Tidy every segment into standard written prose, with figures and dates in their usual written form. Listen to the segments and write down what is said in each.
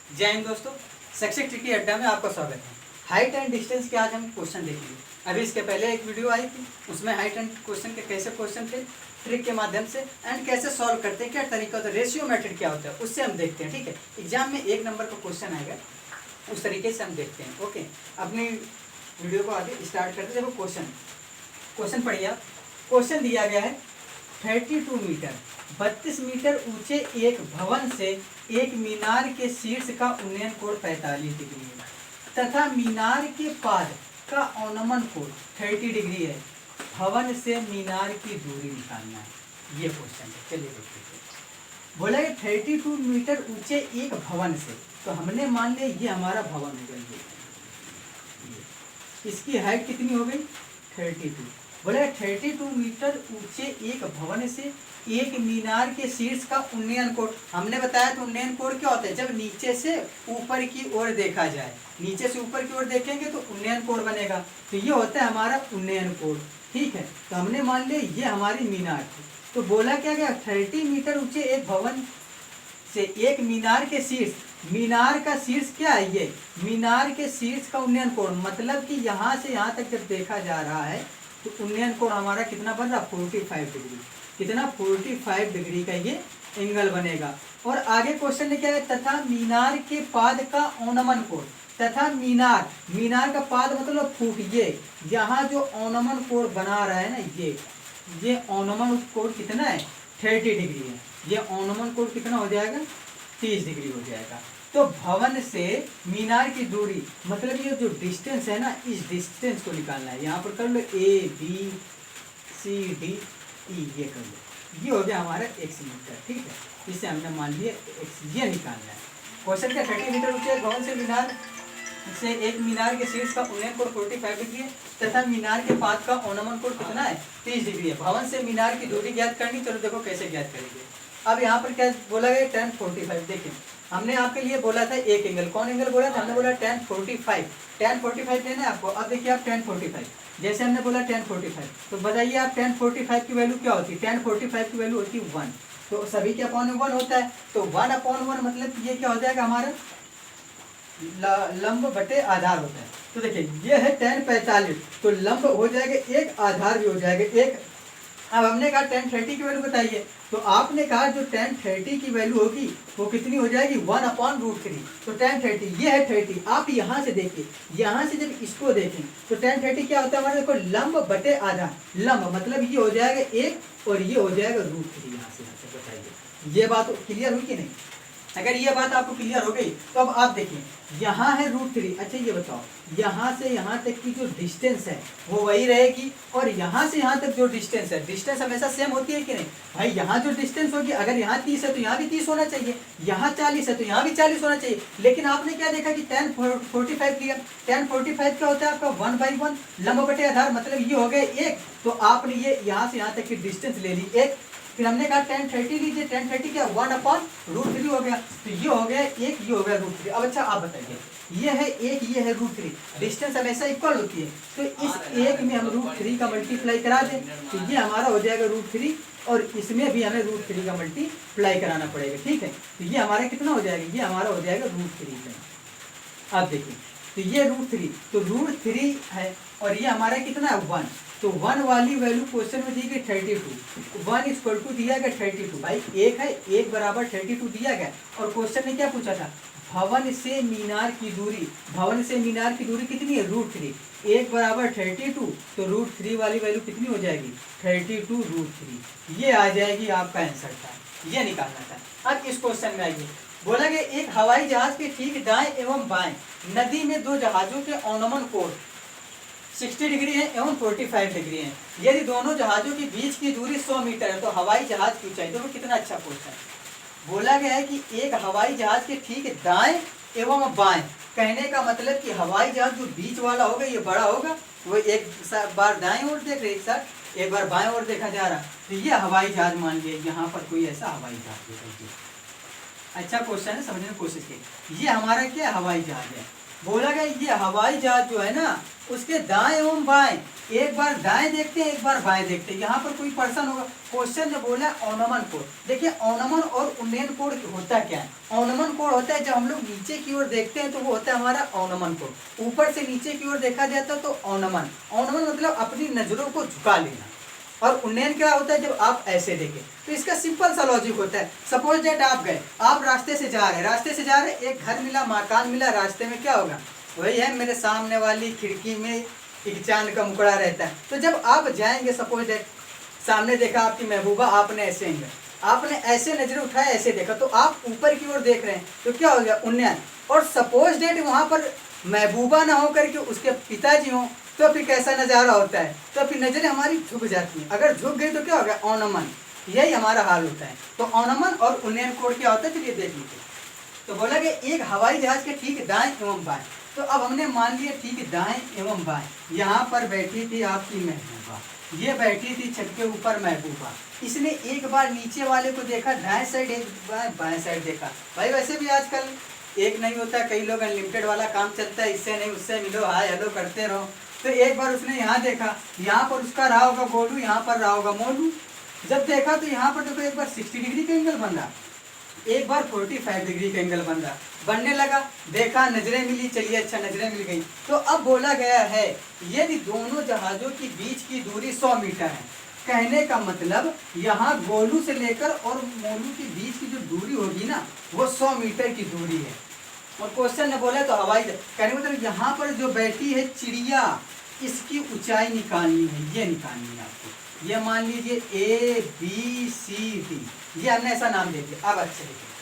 जय हिंद दोस्तों, शिक्षक ट्रिकी अड्डा में आपका स्वागत है। हाइट एंड डिस्टेंस के आज हम क्वेश्चन देखेंगे। अभी इसके पहले एक वीडियो आई थी, उसमें हाइट एंड क्वेश्चन के कैसे क्वेश्चन थे ट्रिक के माध्यम से एंड कैसे सॉल्व करते हैं, क्या तरीका होता है, रेशियो मेथड क्या होता है, उससे हम देखते हैं। ठीक है, एग्जाम में 1 नंबर का क्वेश्चन आएगा, उस तरीके से हम देखते हैं। ओके, अपनी वीडियो को आगे स्टार्ट करते हैं। देखो क्वेश्चन पढ़िए आप। क्वेश्चन दिया गया है 32 मीटर 32 मीटर ऊंचे एक भवन से एक मीनार के शीर्ष का उन्नयन कोण 45 डिग्री है तथा मीनार के पाद का अवनमन कोण 30 डिग्री है। भवन से मीनार की दूरी निकालना है। ये क्वेश्चन है, चलिए देखते हैं। बोला है 32 मीटर ऊंचे एक भवन से, तो हमने मान लिया ये हमारा भवन हो गया। इसकी हाइट कितनी हो गई 32। बोला 32 मीटर ऊंचे एक भवन से एक मीनार के शीर्ष का उन्नयन कोण। हमने बताया था उन्नयन कोण क्या होता है, जब नीचे से ऊपर की ओर देखा जाए, नीचे से ऊपर की ओर देखेंगे तो उन्नयन कोण बनेगा। तो ये होता है हमारा उन्नयन कोण। ठीक है, तो हमने मान लिया ये हमारी मीनार थी। तो बोला क्या गया 30 मीटर ऊंचे एक भवन से एक मीनार के शीर्ष, मीनार का शीर्ष क्या है, ये मीनार के शीर्ष का उन्नयन कोण, मतलब कि यहाँ से यहाँ तक जब देखा जा रहा है तो उन्नयन कोण हमारा कितना बन रहा 45 डिग्री। कितना 45 डिग्री का ये एंगल बनेगा। और आगे क्वेश्चन ने क्या है, तथा मीनार के पाद का अवनमन कोण, तथा मीनार का पाद मतलब फुट, ये यहाँ जो अवनमन कोण बना रहा है ना, ये अवनमन कोण कितना है 30 डिग्री है। ये अवनमन कोण कितना हो जाएगा 30 डिग्री हो जाएगा। तो भवन से मीनार की दूरी मतलब ये जो डिस्टेंस है ना, इस डिस्टेंस को निकालना है। यहाँ पर कर लो ABCDE, ये कर लो, ये हो गया हमारा x मीटर। ठीक है, इसे हमने मान लिया x, ये निकालना है। क्वेश्चन क्या 30 मीटर ऊंचे भवन से मीनार से एक मीनार के शीर्ष का उन्नयन कोण 45 डिग्री है तथा मीनार के पाद का अवनमन कोण कितना है 30 डिग्री है। भवन से मीनार की दूरी ज्ञात करनी। चलो देखो कैसे ज्ञात करेंगे। अब यहाँ पर क्या बोला गया tan 45। देखिए हमने आपके लिए बोला था एक एंगल, कौन एंगल बोला था, हमने बोला tan 45। tan 45 लेना है आपको। अब देखिए आप tan 45, जैसे हमने बोला tan 45, तो बताइए आप tan 45 की वैल्यू क्या होती है। tan 45 की वैल्यू होती है 1, तो सभी के अपॉन 1 होता है। तो 1/1 मतलब ये क्या हो जाएगा हमारा लंब बटे आधार होता है। तो देखिए ये है tan 45, तो लंब हो जाएगा 1, आधार भी हो जाएगा 1। अब हमने कहा tan 30 की वैल्यू बताइए, तो आपने कहा जो tan 30 की वैल्यू होगी वो कितनी हो जाएगी 1/√3। तो tan 30 ये है 30। आप यहाँ से देखिए, यहाँ से जब इसको देखें तो tan 30 क्या होता है हमारे, देखो लंब बटे आधार। लंब मतलब ये हो जाएगा 1 और ये हो जाएगा √3। यहाँ से बताइए ये बात क्लियर हुई कि नहीं। अगर ये बात आपको क्लियर हो गई तो अब आप देखिए यहाँ है √3। अच्छा ये बताओ यहाँ से यहाँ तक की जो डिस्टेंस है वो वही रहेगी, और यहाँ से यहाँ तक जो डिस्टेंस है, डिस्टेंस हमेशा सेम होती है कि नहीं भाई। यहाँ जो डिस्टेंस होगी, अगर यहाँ 30 है तो यहाँ भी 30 होना चाहिए, यहाँ 40 है तो यहाँ भी 40 होना चाहिए। लेकिन आपने क्या देखा कि tan 45 लिया। tan 45 क्या होता है आपका 1/1 लंब बटे आधार, मतलब ये हो गया 1। तो आपने ये यहाँ से यहाँ तक की डिस्टेंस ले ली 1। फिर हमने कहा tan 30 लीजिए, tan 30 क्या 1/√3 हो गया। तो ये हो गया 1, ये हो गया √3। अब अच्छा आप बताइए ये है 1, ये है √3, डिस्टेंस हमेशा इक्वल होती है। तो इस 1 में हम √3 का मल्टीप्लाई करा दें तो ये हमारा हो जाएगा √3, और इसमें भी हमें √3 का मल्टीप्लाई कराना पड़ेगा। ठीक है, तो ये हमारा कितना हो जाएगा, ये हमारा हो जाएगा √3 का। आप देखिए तो ये √3, तो √3 है और ये हमारा कितना है 1। तो 1 वाली वैल्यू क्वेश्चन में दी गई 32। 1 = दिया गया 32। भाई 1 है, 1 = 32 दिया गया। और क्वेश्चन ने क्या पूछा था, भवन से मीनार की दूरी, भवन से मीनार की दूरी कितनी है √3। 1 = 32, तो √3 वाली वैल्यू कितनी हो जाएगी 32 √3। ये आ जाएगी आपका आंसर था, ये निकालना था। अब इस क्वेश्चन में आइए, बोला गया एक हवाई जहाज के ठीक दाएं एवं बाएं नदी में 2 जहाजों के अवनमन कोण 60 डिग्री है एवं 45 डिग्री है। यदि दोनों जहाजों के बीच की दूरी 100 मीटर है तो हवाई जहाज की ऊंचाई। तो कितना अच्छा क्वेश्चन है। बोला गया है कि एक हवाई जहाज के ठीक दाएं एवं बाएं, कहने का मतलब कि हवाई जहाज जो बीच वाला होगा ये बड़ा होगा, वो एक बार दाएं ओर देख रहे, एक साथ एक बार बाएं ओर देखा जा रहा। तो ये हवाई जहाज मान लिया, यहाँ पर कोई ऐसा हवाई जहाज। अच्छा क्वेश्चन है, समझने की कोशिश की। ये हमारा क्या हवाई जहाज है, बोला गया ये हवाई जहाज जो है ना उसके दाएं एवं बाएं, एक बार दाएं देखते हैं एक बार बाएं देखते हैं। यहाँ पर कोई पर्सन होगा। क्वेश्चन ने बोला औनमन कोण। देखिए औनमन और उन्नयन कोण होता क्या है? औनमन कोण होता है जब हम लोग नीचे की ओर देखते हैं तो वो होता है हमारा औनमन कोण। ऊपर से नीचे की ओर देखा जाता है तो औनमन। औनमन मतलब अपनी नजरों को झुका लेना। और उन्नयन क्या होता है? जब आप ऐसे देखें। तो इसका सिंपल सा लॉजिक होता है। सपोज दैट आप गए, आप रास्ते से जा रहे हैं, एक घर मिला, मकान मिला, रास्ते में क्या होगा? वही है, मेरे सामने वाली खिड़की में एक चांद का मुकड़ा रहता है। तो जब आप जाएंगे, सपोज दैट सामने देखा आपकी महबूबा, आपने ऐसे नजरें उठाए, ऐसे देखा, तो आप ऊपर की ओर देख रहे हैं, तो क्या हो गया? उन्नयन। और सपोज डेट वहां पर महबूबा ना हो करके उसके पिताजी हों, तो फिर कैसा नजारा होता है? तो फिर नजरें हमारी झुक जाती हैं। अगर झुक गई तो क्या हो गया? औनमन। यही हमारा हाल होता है। तो औनमन और उन्नयन कोण क्या होता है? चलिए देख लीजिए। तो बोला कि एक हवाई जहाज के ठीक दाएं एवं बाएं। तो अब हमने मान लिया ठीक दाएं एवं बाएं। यहाँ पर बैठी थी आपकी महबूबा, ये बैठी थी छत के ऊपर महबूबा। इसने एक बार नीचे वाले को देखा दाएं साइड, एक बार बाएं साइड देखा। भाई वैसे भी आजकल एक नहीं होता, कई लोग अनलिमिटेड वाला काम चलता है, इससे नहीं उससे मिलो, हाय हेलो करते रहो। तो एक बार उसने यहाँ देखा, यहाँ पर उसका रहा होगा गोलू, यहाँ पर रहा होगा मोलू। जब देखा तो यहाँ पर देखो एक बार 60 डिग्री का एंगल बन रहा, एक बार 45 डिग्री का एंगल बन रहा, बनने लगा। देखा, नजरें मिली, चलिए अच्छा नजरें मिल गई। तो अब बोला गया है यदि दोनों जहाजों की बीच की दूरी 100 मीटर है, कहने का मतलब यहाँ गोलू से लेकर और मोलू के बीच की जो दूरी होगी ना, वो 100 मीटर की दूरी है। और क्वेश्चन ने बोला तो हवाई कहने का मतलब यहाँ पर जो बैठी है चिड़िया, इसकी ऊंचाई निकालनी है, ये निकालनी है आपको। ये मान लीजिए ABCD, ये हमने ऐसा नाम दे दिया। अब अच्छा देखिए,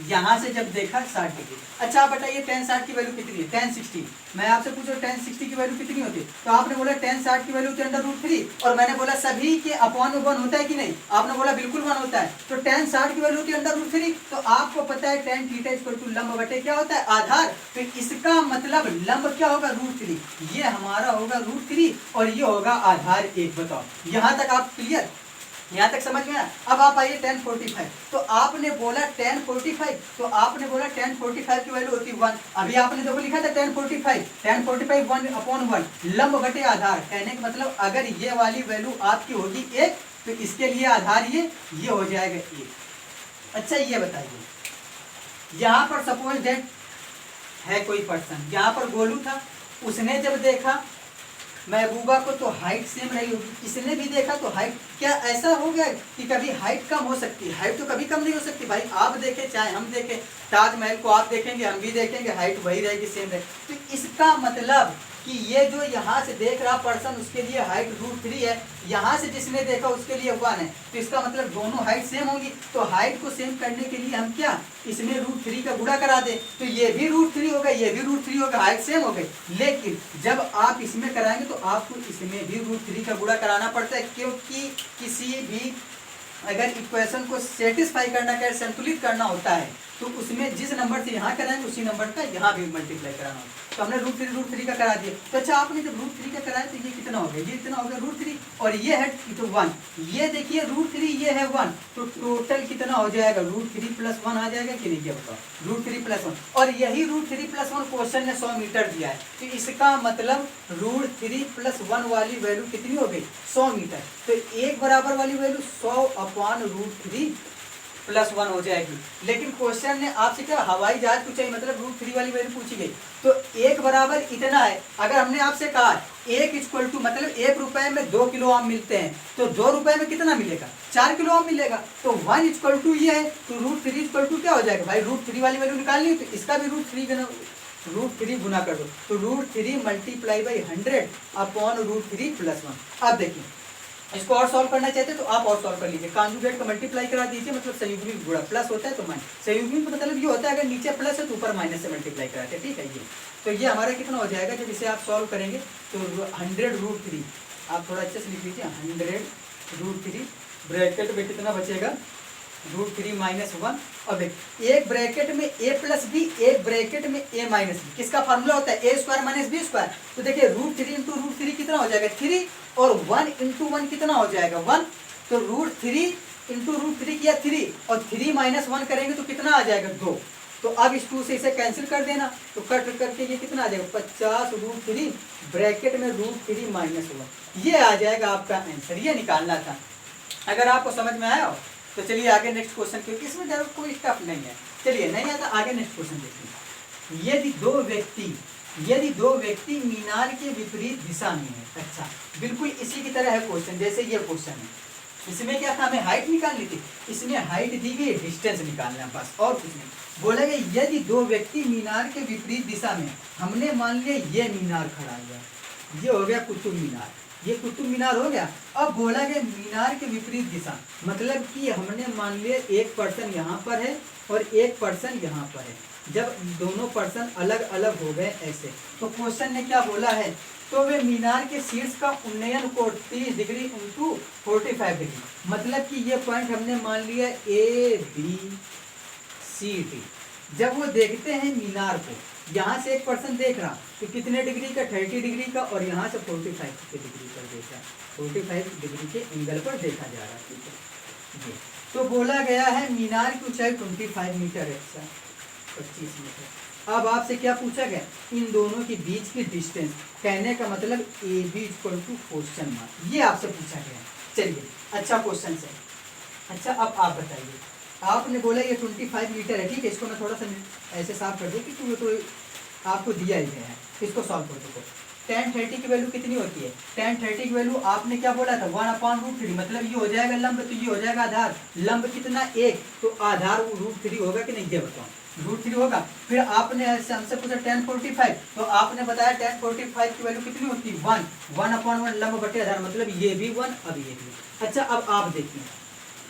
यहाँ से जब देखा 60 डिग्री। अच्छा आप बताइए tan 60 की वैल्यू कितनी है? tan 60। मैं आपसे पूछो tan 60 की वैल्यू कितनी होती है? तो आपने बोला tan 60 की वैल्यू होती है √3, और मैंने बोला सभी के अपॉन में 1 होता है कि नहीं? आपने बोला बिल्कुल 1 होता है। तो tan 60 की वैल्यू होती है √3। तो आपको पता है tan थीटा इक्वल टू लंब बटे क्या होता है? आधार। तो इसका मतलब लंब क्या होगा? √3। ये हमारा होगा √3 और ये होगा आधार 1। बताओ, यहाँ तक आप क्लियर? यहाँ तक समझ में आया? अब आप आइए tan 45। तो आपने बोला tan 45, तो आपने बोला tan 45 की वैल्यू होती है 1। अभी आपने देखो लिखा था tan 45 1/1 लंब बटे आधार। कहने का मतलब अगर ये वाली वैल्यू आपकी होगी 1, तो इसके लिए आधार ये हो जाएगा 1। अच्छा ये बताइए, यहाँ पर सपोज दैट है कोई पर्सन, यहाँ पर गोलू था, उसने जब देखा महबूबा को तो हाइट सेम रही होगी, इसने भी देखा तो हाइट, क्या ऐसा हो गया कि कभी हाइट कम हो सकती है? हाइट तो कभी कम नहीं हो सकती भाई। आप देखें चाहे हम देखें, ताजमहल को आप देखेंगे, हम भी देखेंगे, हाइट वही रहेगी, सेम रहेगी। तो इसका मतलब कि ये जो यहाँ से देख रहा पर्सन, उसके लिए हाइट √3 है, यहाँ से जिसने देखा उसके लिए 1 है। तो इसका मतलब दोनों हाइट सेम होगी। तो हाइट को सेम करने के लिए हम क्या, इसमें √3 का गुणा करा दें, तो ये भी √3 होगा, ये भी √3 होगा, हाइट सेम हो गई। लेकिन जब आप इसमें कराएंगे तो आपको इसमें भी √3 का गुणा कराना पड़ता है, क्योंकि किसी भी अगर इक्वेशन को सेटिस्फाई करना है, संतुलित करना होता है, तो उसमें जिस नंबर से यहाँ कराएंगे उसी नंबर का यहाँ भी मल्टीप्लाई कराना होगा। तो हमने √3 का करा दिया। तो अच्छा आपने जब √3 का कराया तो ये कितना हो गया? ये इतना हो गया √3, और ये है तो 1। ये देखिए √3, ये है 1, तो टोटल कितना हो जाएगा? √3 + 1 आ जाएगा कि नहीं? ये बताओ, √3 + 1। और यही √3 + 1 क्वेश्चन ने 100 मीटर दिया है। तो इसका मतलब √3 + 1 वाली वैल्यू कितनी हो गई? 100 मीटर। तो एक बराबर वाली वैल्यू 100/√3 + 1 हो जाएगी। लेकिन क्वेश्चन ने आपसे क्या हवाई जहाज पूछा, मतलब √3 वाली वैल्यू पूछी गई। तो 1 बराबर इतना है। अगर हमने आपसे कहा 1 = मतलब 1 रुपए में 2 किलो आम मिलते हैं, तो 2 रुपए में कितना मिलेगा? 4 किलो आम मिलेगा। तो 1 = ये है, तो √3 = क्या हो जाएगा भाई? √3 वाली वैल्यू निकालनी है, तो इसका भी √3 गुना कर दो, तो √3 × 100/√3 + 1। अब देखिए, इसको और सॉल्व करना चाहते हैं तो आप और सॉल्व कर लीजिए। कॉन्जुगेट का मल्टीप्लाई करा दीजिए, मतलब संयुग्मी गुणा, प्लस होता है तो माइनस। संयुग्मी का मतलब ये होता है अगर नीचे प्लस है तो ऊपर माइनस से मल्टीप्लाई कराते हैं, ठीक है। ये तो ये हमारा कितना हो जाएगा जब इसे आप सॉल्व करेंगे? तो 100√3, आप थोड़ा अच्छे से लिख लीजिए, 100√3 ब्रैकेट में कितना बचेगा? √3 - 1। अब एक ब्रैकेट में a + b, एक ब्रैकेट में a - b। किसका फार्मूला होता है? a² - b²। तो देखिए √3 × √3 कितना हो जाएगा? 3, और 1 × 1 कितना हो जाएगा? 1। तो √3 × √3 किया 3, और 3 - 1 करेंगे तो कितना आ जाएगा? 2। तो अब इस 2 से इसे कैंसिल कर देना, तो कट करके ये कितना आ जाएगा 50√3 ब्रैकेट में √3 -1, ये आ जाएगा आपका आंसर। ये निकालना था। अगर आपको समझ में आया हो तो चलिए आगे नेक्स्ट क्वेश्चन, क्योंकि इसमें ज़्यादा कोई स्टफ नहीं है। चलिए नहीं आता, आगे नेक्स्ट क्वेश्चन देखिए। यदि दो व्यक्ति मीनार के विपरीत दिशा में है। अच्छा, बिल्कुल इसी की तरह है क्वेश्चन, जैसे ये क्वेश्चन है। इसमें क्या था, हमें हाइट निकालनी थी, इसमें हाइट दी गई, डिस्टेंस निकालना है बस, और कुछ नहीं। बोला गया यदि दो व्यक्ति मीनार के विपरीत दिशा में, हमने मान लिया ये मीनार खड़ा हुआ, ये हो गया कुतुब मीनार, ये कुतुब मीनार हो गया। अब बोला गया मीनार के विपरीत दिशा, मतलब कि हमने मान लिया एक पर्सन यहाँ पर है और एक पर्सन यहाँ पर है। जब दोनों पर्सन अलग अलग हो गए ऐसे, तो क्वेश्चन ने क्या बोला है, तो वे मीनार के शीर्ष का उन्नयन कोण 30 डिग्री इंटू 45 डिग्री, मतलब कि ये पॉइंट हमने मान लिया ABCD। जब वो देखते हैं मीनार को, यहाँ से एक पर्सन देख रहा तो कितने डिग्री का, 30 डिग्री का, और यहाँ से 45 डिग्री पर देखा, 45 डिग्री के एंगल पर देखा जा रहा है। ठीक है जी। तो बोला गया है मीनार की ऊंचाई 25 मीटर है, 25 मीटर। अब आपसे क्या पूछा गया, इन दोनों के बीच की डिस्टेंस, कहने का मतलब AB = क्वेश्चन मार्क, ये आपसे पूछा गया। चलिए अच्छा क्वेश्चन से। अच्छा अब आप बताइए, आपने बोला ये 25 मीटर है, ठीक है, इसको मैं थोड़ा सा ऐसे साफ कर दूँ क्योंकि वो तो आपको दिया ही गया है, इसको सॉल्व कर दो। tan 30 की वैल्यू कितनी होती है, tan 30 की वैल्यू आपने क्या बोला था 1/√3, मतलब ये हो जाएगा लंब, तो ये हो जाएगा आधार, लंब कितना 1, तो आधार √3 होगा कि नहीं, ये बताओ √3 होगा। फिर आपने हमसे पूछा tan 45, तो आपने बताया tan 45 की वैल्यू कितनी होती है 1/1 लंब बटे आधार, मतलब ये भी 1, अब ये भी। अच्छा अब आप देखिए,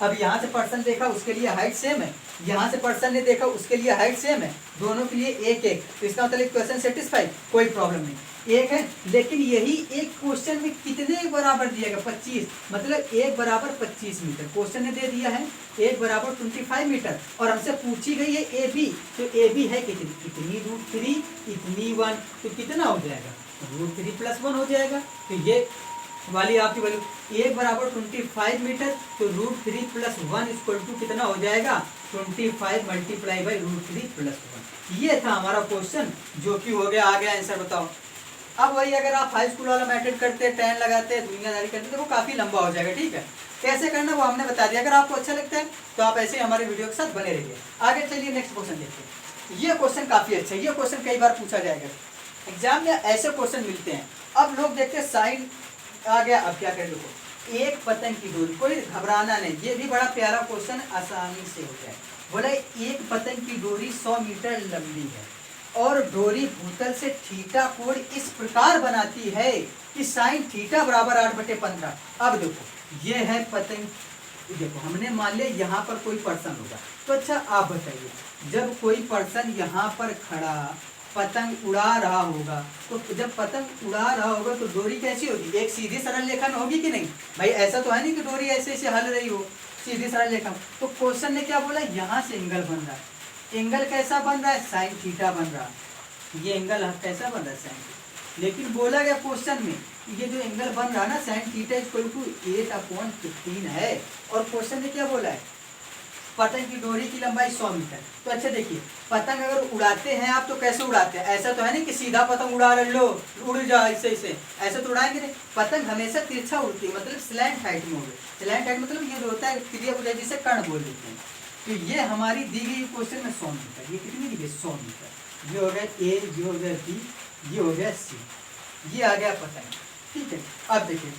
अब यहाँ से पर्सन देखा उसके लिए हाइट सेम है, यहाँ से पर्सन ने देखा उसके लिए हाइट सेम है, दोनों के लिए 1-1, तो इसका मतलब क्वेश्चन सेटिस्फाई, कोई प्रॉब्लम नहीं, 1 है। लेकिन यही एक क्वेश्चन में कितने बराबर दिया गया 25, मतलब 1 = 25 मीटर क्वेश्चन ने दे दिया है, 1 = 25 मीटर, और हमसे पूछी गई है AB, तो AB है कितनी, इतनी √3, इतनी 1, तो कितना हो जाएगा √3 + 1 हो जाएगा। तो ये वाली आपकी वैल्यू 1 = 25 मीटर, तो √3 + 1 = कितना हो जाएगा 25 × √3 + 1। ये था हमारा क्वेश्चन, जो कि हो गया। आगे आंसर बताओ। अब वही अगर आप हाई स्कूल वाला मेथड करते हैं, tan लगाते हैं, दुनियादारी करते हैं, तो वो काफ़ी लंबा हो जाएगा। ठीक है, कैसे करना वो हमने बता दिया। अगर आपको अच्छा लगता है तो आप ऐसे ही हमारे वीडियो के साथ बने रहिए। आगे चलिए नेक्स्ट क्वेश्चन देखते हैं। ये क्वेश्चन काफ़ी अच्छा है, ये क्वेश्चन कई बार पूछा जाएगा एग्जाम में, ऐसे क्वेश्चन मिलते हैं। अब लोग देखते हैं साइन आ गया, अब क्या करें, देखो एक पतंग की डोरी, कोई घबराना नहीं, ये भी बड़ा प्यारा क्वेश्चन, आसानी से हो जाए। बोला एक पतंग की डोरी 100 मीटर लंबी है और डोरी भूतल से थीटा कोण इस प्रकार बनाती है कि साइन थीटा = 8/15। अब देखो ये है पतंग, देखो हमने मान लिया यहाँ पर कोई पर्सन होगा, तो अच्छा आप बताइए, जब कोई पर्सन यहाँ पर खड़ा पतंग उड़ा रहा होगा, तो जब पतंग उड़ा रहा होगा तो डोरी कैसी होगी, एक सीधी सरल रेखा में होगी कि नहीं भाई, ऐसा तो है नहीं कि डोरी ऐसे ऐसे हल रही हो, सीधी सरल रेखा। तो क्वेश्चन ने क्या बोला, यहाँ से एंगल बन रहा है, एंगल कैसा बन रहा है, साइन थीटा बन रहा है, ये एंगल कैसा बन रहा है, साइन थीटा। लेकिन बोला गया क्वेश्चन में ये जो एंगल बन रहा है ना साइन थीटा = 8/15 है, और क्वेश्चन ने क्या बोला है, पतंग की डोरी की लंबाई 100 मीटर। तो अच्छा देखिए, पतंग अगर उड़ाते हैं आप तो कैसे उड़ाते हैं, ऐसा तो है नहीं कि सीधा पतंग उड़ा लो उड़ जा ऐसे ऐसे, ऐसे तो उड़ाएंगे नहीं, पतंग हमेशा तिरछा उड़ती है, मतलब स्लैंट हाइट में होगी। स्लैंट हाइट मतलब ये जो होता है क्रिया को जिसे कर्ण बोल देते हैं। तो ये हमारी दी गई क्वेश्चन में 100 मीटर, ये कितनी दी गई 100 मीटर, ये हो गया A, ये हो गया B, ये हो गया C, ये आ गया पतंग। ठीक है, अब देखिए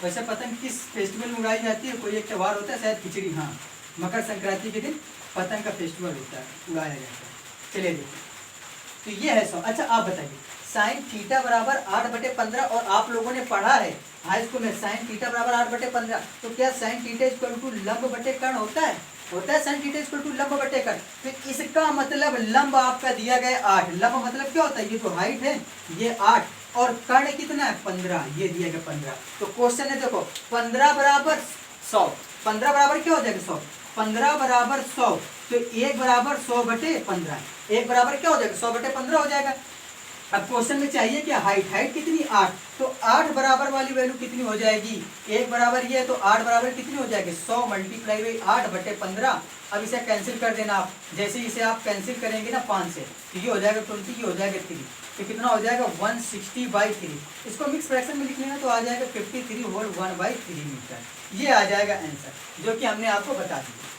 वैसे पतंग किस फेस्टिवल में उड़ाई जाती है, कोई एक त्यौहार होता है शायद खिचड़ी, हाँ मकर संक्रांति के दिन पतंग का फेस्टिवल होता है, उड़ाया जाता है। चलिए देखिए, तो ये है 100। अच्छा आप बताइए, साइन थीटा = 8/15, और आप लोगों ने पढ़ा है हाई स्कूल में साइन थीटा = 8/15, तो क्या साइन थीटा = लंब बटे कर्ण होता है, होता है साइन थीटा = लंब बटे कर्ण। तो इसका मतलब लंब आपका दिया गया 8, लंब मतलब क्या होता है, ये जो हाइट है ये 8, और कर्ण कितना है 15, ये दिया गया 15। तो क्वेश्चन है देखो 15 = 100, 15 बराबर क्या हो जाएगा 100, 15 = 100, तो 1 = 100/15, 1 बराबर क्या हो जाएगा 100/15 हो जाएगा। अब क्वेश्चन में चाहिए कि हाइट कितनी 8, तो 8 बराबर वाली वैल्यू कितनी हो जाएगी, 1 बराबर ये है तो 8 बराबर कितनी हो जाएगी 100 मल्टीप्लाई बाई 8/15। अब इसे कैंसिल कर देना आप, जैसे इसे आप कैंसिल करेंगे ना 5 से, तो ये हो जाएगा 20, ये हो जाएगा 3, तो कितना हो जाएगा 160/3। इसको मिक्स फ्रैक्शन में लिख लेना तो आ जाएगा 53 होल 1/3 मीटर। ये आ जाएगा आंसर जो कि हमने आपको बता दिया।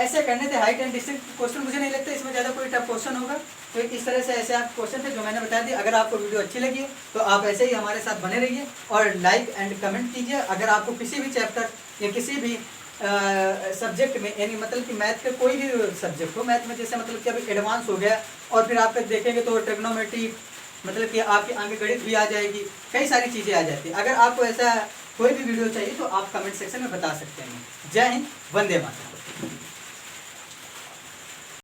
ऐसे करने थे हाइट एंड डिस्टेंस क्वेश्चन, मुझे नहीं लगता इसमें ज़्यादा कोई टफ क्वेश्चन होगा। तो इस तरह से ऐसे आप क्वेश्चन थे जो मैंने बता दिया। अगर आपको वीडियो अच्छी लगी हो तो आप ऐसे ही हमारे साथ बने रहिए और लाइक एंड कमेंट कीजिए। अगर आपको किसी भी चैप्टर या किसी भी सब्जेक्ट में, यानी मतलब कि मैथ के कोई भी सब्जेक्ट हो, मैथ में जैसे मतलब कि अभी एडवांस हो गया और फिर आप देखेंगे तो ट्रिग्नोमेट्री, मतलब कि आपके आगे गणित भी आ जाएगी, कई सारी चीज़ें आ जाती हैं। अगर आपको ऐसा कोई भी वीडियो चाहिए तो आप कमेंट सेक्शन में बता सकते हैं। जय हिंद, वंदे मातरम।